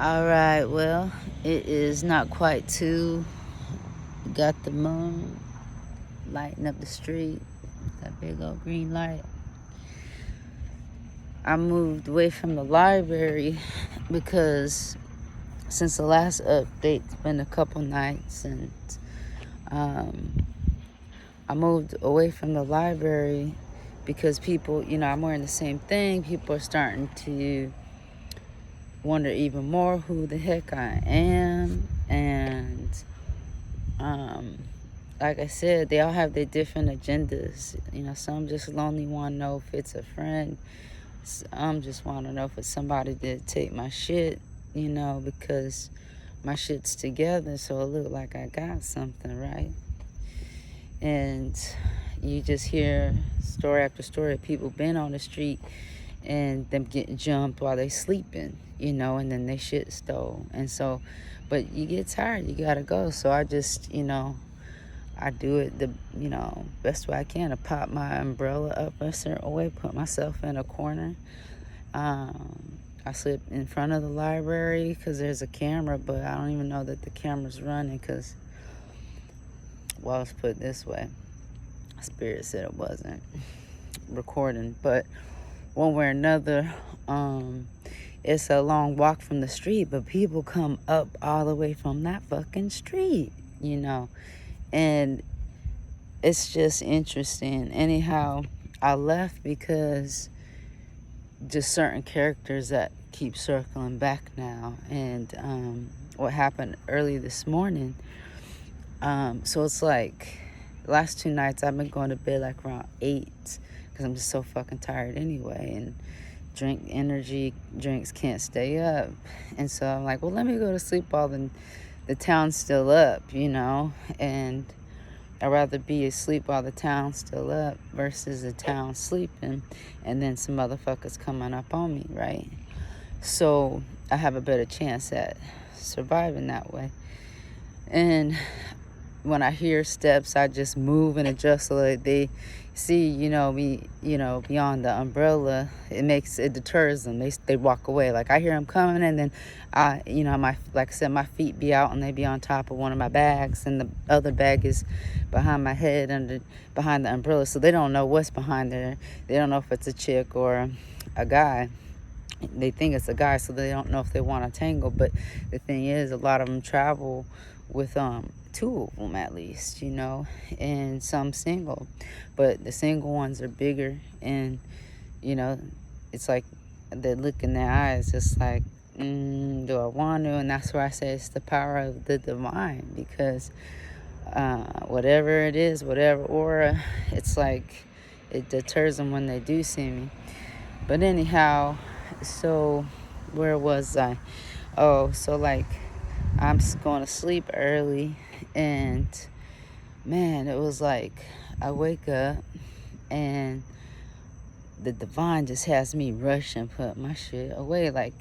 All right, well, it is not quite 2. Got the moon lighting up the street, that big old green light. I moved away from the library because since the last update, it's been a couple nights, and I moved away from the library because people, I'm wearing the same thing. People are starting to wonder even more who the heck I am. And like I said, they all have their different agendas. Some just lonely want to know if it's a friend. Some just want to know if it's somebody that take my shit, because my shit's together, so it look like I got something, right? And you just hear story after story of people been on the street and them getting jumped while they sleeping, and then they shit stole. And so, but you get tired, you gotta go. So I just, I do it the, best way I can to pop my umbrella up a certain way, put myself in a corner. I sleep in front of the library because there's a camera, but I don't even know that the camera's running because, well, let's put it this way. Spirit said it wasn't recording, but one way or another, it's a long walk from the street, but people come up all the way from that fucking street, and it's just interesting. Anyhow, I left because just certain characters that keep circling back now. And what happened early this morning, so it's like the last 2 nights I've been going to bed like around 8 because I'm just so fucking tired anyway, and energy drinks can't stay up. And so I'm like, well, let me go to sleep while the town's still up, and I'd rather be asleep while the town's still up versus the town sleeping and then some motherfuckers coming up on me, right? So I have a better chance at surviving that way. And when I hear steps, I just move and adjust so that they see, me, beyond the umbrella. It deters them. They walk away. Like I hear them coming, and then like I said, my feet be out and they be on top of one of my bags, and the other bag is behind my head behind the umbrella. So they don't know what's behind there. They don't know if it's a chick or a guy. They think it's a guy, so they don't know if they want to tangle. But the thing is, a lot of them travel with 2 of them at least, and some single. But the single ones are bigger, and it's like they look in their eyes just like, do I want to? And that's where I say it's the power of the divine, because whatever it is, whatever aura, it's like it deters them when they do see me. But anyhow, so where was I? Oh, so like I'm going to sleep early, and man, it was like I wake up and the divine just has me rush and put my shit away. Like,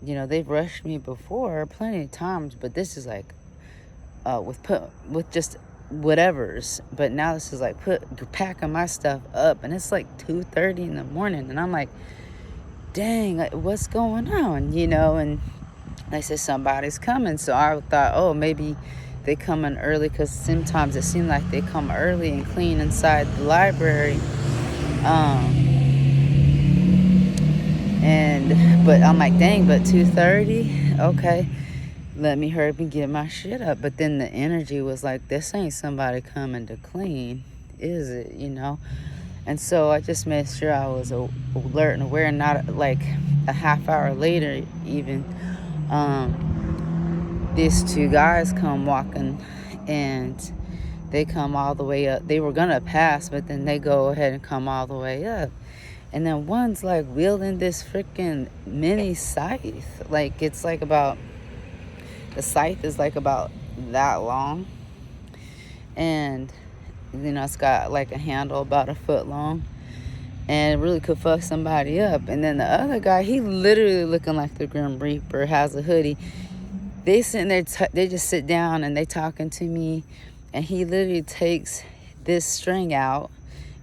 they've rushed me before plenty of times, but this is like with just whatever's. But now this is like packing my stuff up, and it's like 2:30 in the morning, and I'm like, dang, like, what's going on, and they said somebody's coming. So I thought, oh, maybe they come in early, because sometimes it seemed like they come early and clean inside the library. But I'm like, dang, but 2:30, okay, let me hurry up and get my shit up. But then the energy was like, this ain't somebody coming to clean, is it? And so I just made sure I was alert and aware, and not like a half hour later even, these 2 guys come walking, and they come all the way up. They were gonna pass, but then they go ahead and come all the way up. And then one's like wielding this freaking mini scythe. Like it's like the scythe is like about that long. And it's got like a handle about a foot long, and it really could fuck somebody up. And then the other guy, he literally looking like the Grim Reaper, has a hoodie. They sitting there, they just sit down and they talking to me, and he literally takes this string out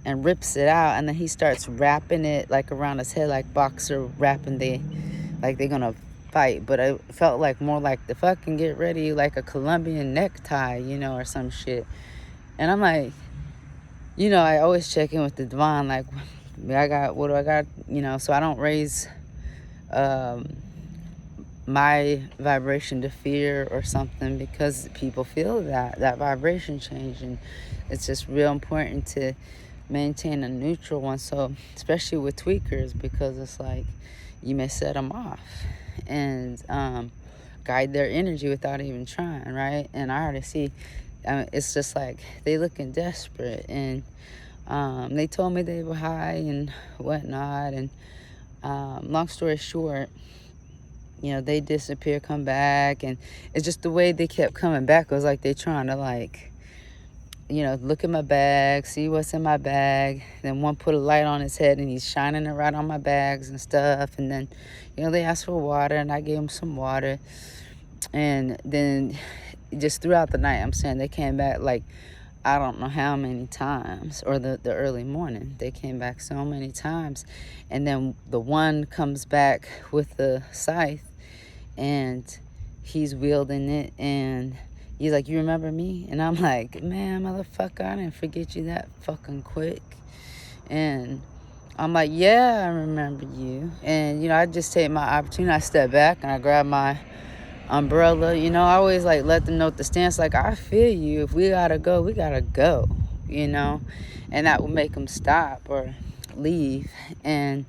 and rips it out, and then he starts wrapping it like around his head, like boxer wrapping like they're gonna fight, but it felt like more like the fucking get ready, like a Colombian necktie, or some shit. And I'm like, I always check in with the divine, like, what do I got, so I don't raise um, my vibration to fear or something, because people feel that vibration change, and it's just real important to maintain a neutral one. So especially with tweakers, because it's like you may set them off and guide their energy without even trying, right? And I already see, it's just like they looking desperate, and they told me they were high and whatnot, and long story short, they disappear, come back, and it's just the way they kept coming back. It was like they trying to, like, look at my bag, see what's in my bag. Then one put a light on his head, and he's shining it right on my bags and stuff. And then, they asked for water, and I gave them some water. And then just throughout the night, I'm saying, they came back, like, I don't know how many times, or the early morning. They came back so many times. And then the one comes back with the scythe, and he's wielding it, and he's like, you remember me? And I'm like, man, motherfucker, I didn't forget you that fucking quick. And I'm like, yeah, I remember you. And, I just take my opportunity. I step back, and I grab my umbrella. I always, like, let them know the stance. Like, I feel you. If we gotta go, we gotta go, And that will make them stop or leave. And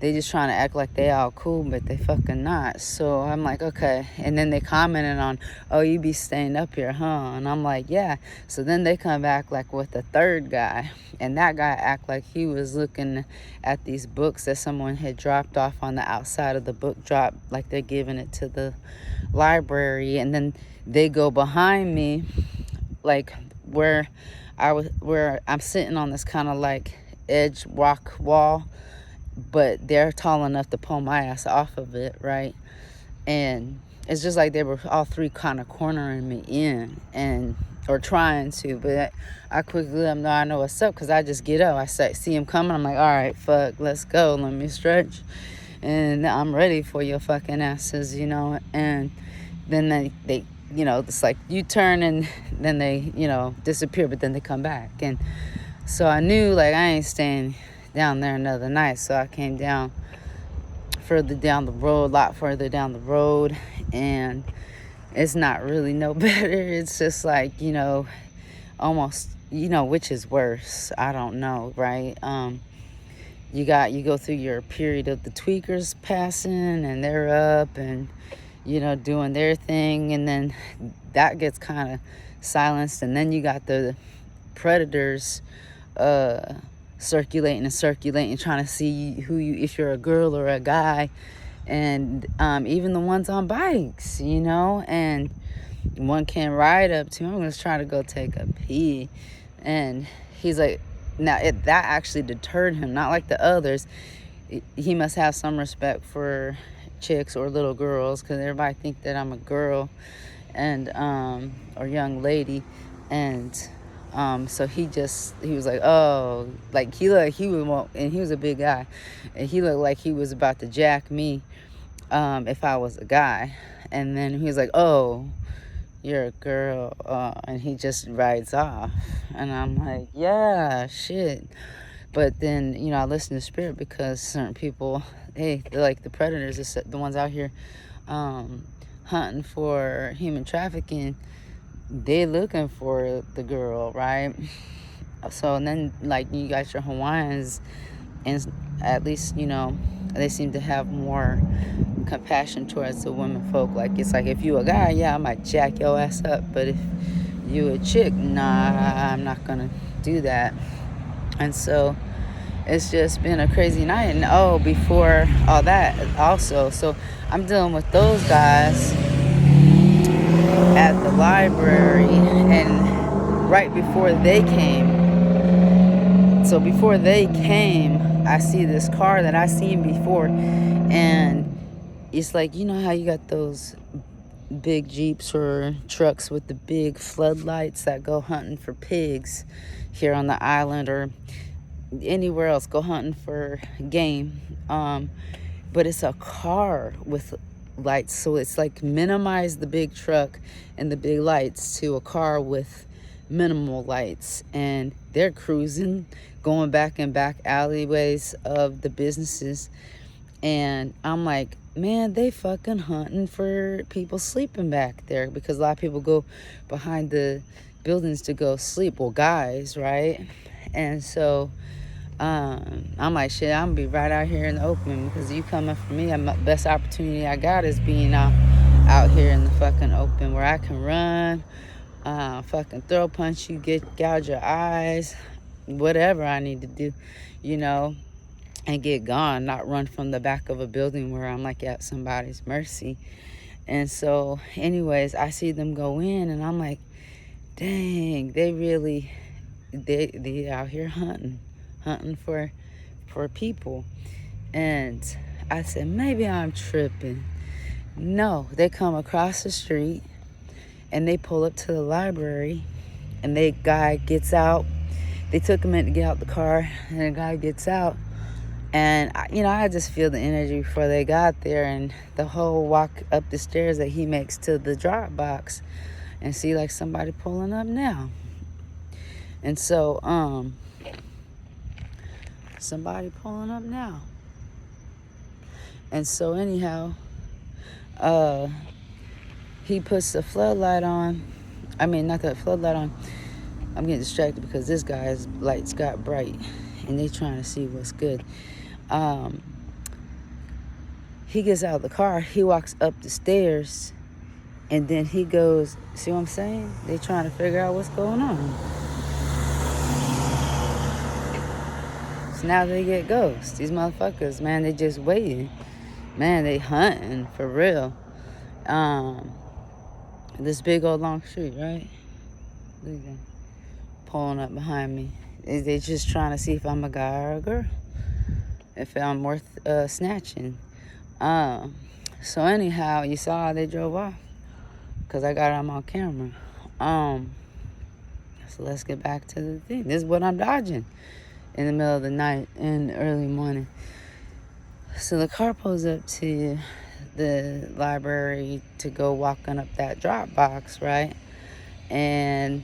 they just trying to act like they all cool, but they fucking not. So I'm like, okay. And then they commented on, oh, you be staying up here, huh? And I'm like, yeah. So then they come back, like, with the third guy. And that guy act like he was looking at these books that someone had dropped off on the outside of the book drop, like they're giving it to the library. And then they go behind me, like where I'm sitting on this kind of like edge rock wall, but they're tall enough to pull my ass off of it, right? And it's just like they were all three kind of cornering me in, or trying to, but I quickly let them know I know what's up, because I just get up. I see him coming. I'm like, all right, fuck, let's go. Let me stretch. And I'm ready for your fucking asses, And then they it's like you turn, and then they, disappear, but then they come back. And so I knew, like, I ain't staying down there another night. So I came down further down the road, a lot further down the road, and it's not really no better. It's just like, almost, which is worse, I don't know, right? You go through your period of the tweakers passing, and they're up and doing their thing, and then that gets kind of silenced, and then you got the predators circulating, trying to see if you're a girl or a guy. And even the ones on bikes, and one came right up to me. I'm just trying to go take a pee, and he's like, that actually deterred him, not like the others. He must have some respect for chicks or little girls, because everybody think that I'm a girl, and or young lady. And so he was like, oh, like he was a big guy, and he looked like he was about to jack me if I was a guy. And then he was like, oh, you're a girl, and he just rides off. And I'm like, yeah, shit. But then, I listen to spirit, because certain people, hey, they're like the predators, the ones out here hunting for human trafficking. They looking for the girl, right? So, and then, like, you got your Hawaiians, and at least, they seem to have more compassion towards the women folk. Like, it's like, if you a guy, yeah, I might jack your ass up, but if you a chick, nah, I'm not gonna do that. And so it's just been a crazy night. And before all that also, so I'm dealing with those guys at the library, and right before they came, I see this car that I seen before. And it's like, how you got those big Jeeps or trucks with the big floodlights that go hunting for pigs here on the island, or anywhere else, go hunting for game. But it's a car with lights. So it's like minimize the big truck and the big lights to a car with minimal lights. And they're cruising, going back and back alleyways of the businesses. And I'm like, man, they fucking hunting for people sleeping back there, because a lot of people go behind the buildings to go sleep. Well, guys, right? And so I'm like, shit, I'm gonna be right out here in the open, because you coming for me. The best opportunity I got is being out here in the fucking open, where I can run, fucking throw punch you, gouge your eyes, whatever I need to do, you know, and get gone, not run from the back of a building where I'm like at somebody's mercy. And so anyways, I see them go in, and I'm like, dang, they out here hunting for people. And I said, maybe I'm tripping. No, they come across the street and they pull up to the library, and the guy gets out. They took a minute to get out the car, and the guy gets out. And, I just feel the energy before they got there, and the whole walk up the stairs that he makes to the drop box, and see like somebody pulling up now. And so, somebody pulling up now. And so anyhow, he puts the floodlight on. I mean, not the floodlight on. I'm getting distracted because this guy's lights got bright, and they trying to see what's good. He gets out of the car. He walks up the stairs, and then he goes, see what I'm saying? They trying to figure out what's going on. So now they get ghosts. These motherfuckers, man, they just waiting. Man, they hunting for real. This big old long street, right? Look at that. Pulling up behind me. They just trying to see if I'm a guy or a girl, if I'm worth snatching. So anyhow, you saw how they drove off, because I got them on camera. So let's get back to the thing. This is what I'm dodging in the middle of the night and early morning. So the car pulls up to the library to go walking up that drop box, right? And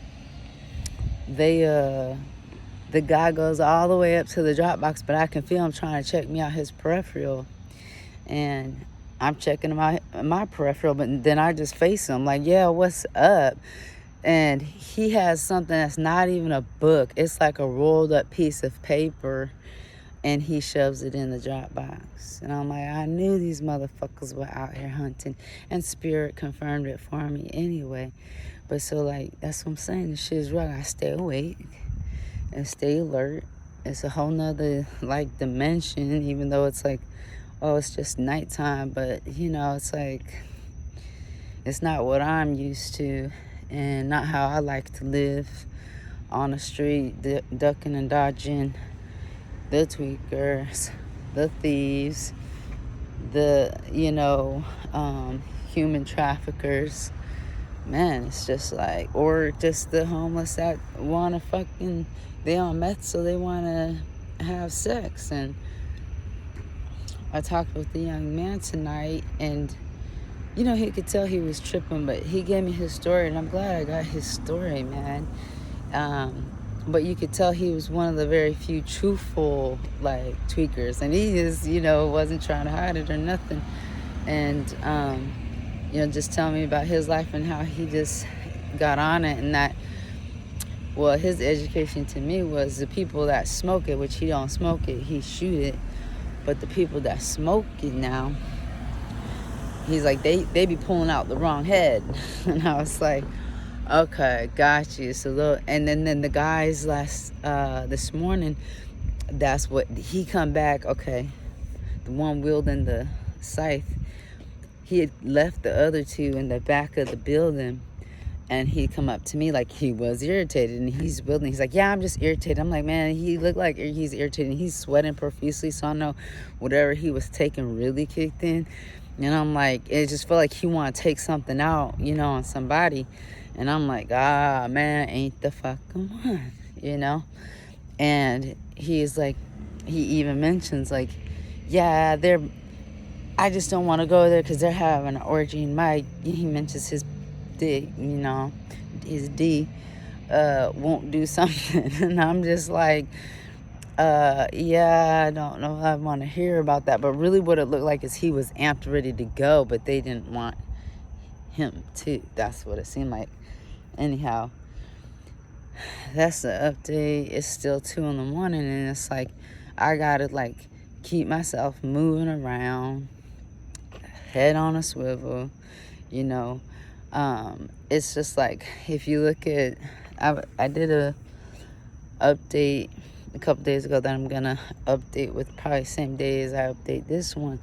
the guy goes all the way up to the drop box, but I can feel him trying to check me out his peripheral. And I'm checking my peripheral, but then I just face him like, yeah, what's up? And he has something that's not even a book. It's like a rolled up piece of paper, and he shoves it in the drop box. And I'm like, I knew these motherfuckers were out here hunting, and Spirit confirmed it for me anyway. But so, like, that's what I'm saying. This shit is wrong. I stay awake and stay alert. It's a whole nother, like, dimension, even though it's like, oh, it's just nighttime. But, it's like, it's not what I'm used to, and not how I like to live on the street, ducking and dodging the tweakers, the thieves, the, human traffickers. Man, it's just like, or just the homeless that want to fucking, they on meth, so they want to have sex. And I talked with the young man tonight, and, he could tell he was tripping, but he gave me his story, and I'm glad I got his story, man. But you could tell he was one of the very few truthful, like, tweakers. And he is, wasn't trying to hide it or nothing. And, just telling me about his life and how he just got on it. And that, well, his education to me was the people that smoke it, which he don't smoke it, he shoot it. But the people that smoke it now, he's like, they be pulling out the wrong head. And I was like, okay, got you. So and then the guys this morning, that's what he come back. Okay, the one wielding the scythe, he had left the other two in the back of the building, and he come up to me like he was irritated, and he's wielding. He's like, yeah, I'm just irritated. I'm like, man, he looked like he's irritated. He's sweating profusely, so I know whatever he was taking really kicked in. And I'm like, it just felt like he want to take something out, on somebody. And I'm like, man, ain't the fucking one, And he's like, he even mentions like, yeah, I just don't want to go there because they're having an orgy. And he mentions his D, his D won't do something. And I'm just like, yeah, I don't know if I want to hear about that. But really what it looked like is he was amped, ready to go, but they didn't want him to. That's what it seemed like. Anyhow, that's the update. It's still 2 in the morning, and it's like I gotta like keep myself moving around, head on a swivel, you know. It's just like, if you look at, I did a update a couple days ago that I'm gonna update with probably same day as I update this one,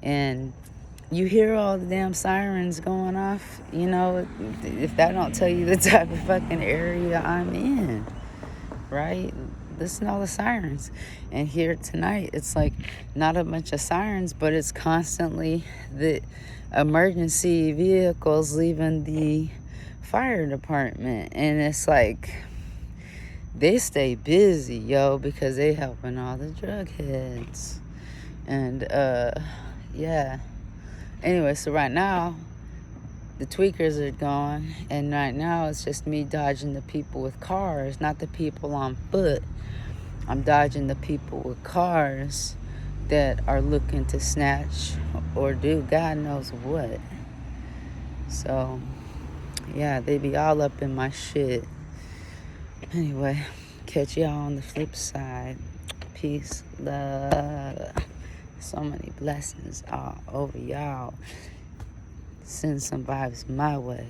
and you hear all the damn sirens going off, if that don't tell you the type of fucking area I'm in, right? Listen to all the sirens. And here tonight, it's like not a bunch of sirens, but it's constantly the emergency vehicles leaving the fire department. And it's like they stay busy, yo, because they helping all the drug heads. And yeah. Anyway, so right now the tweakers are gone, and right now it's just me dodging the people with cars, not the people on foot. I'm dodging the people with cars that are looking to snatch or do God knows what. So yeah, they be all up in my shit. Anyway, catch y'all on the flip side. Peace, love, so many blessings all over y'all. Send some vibes my way.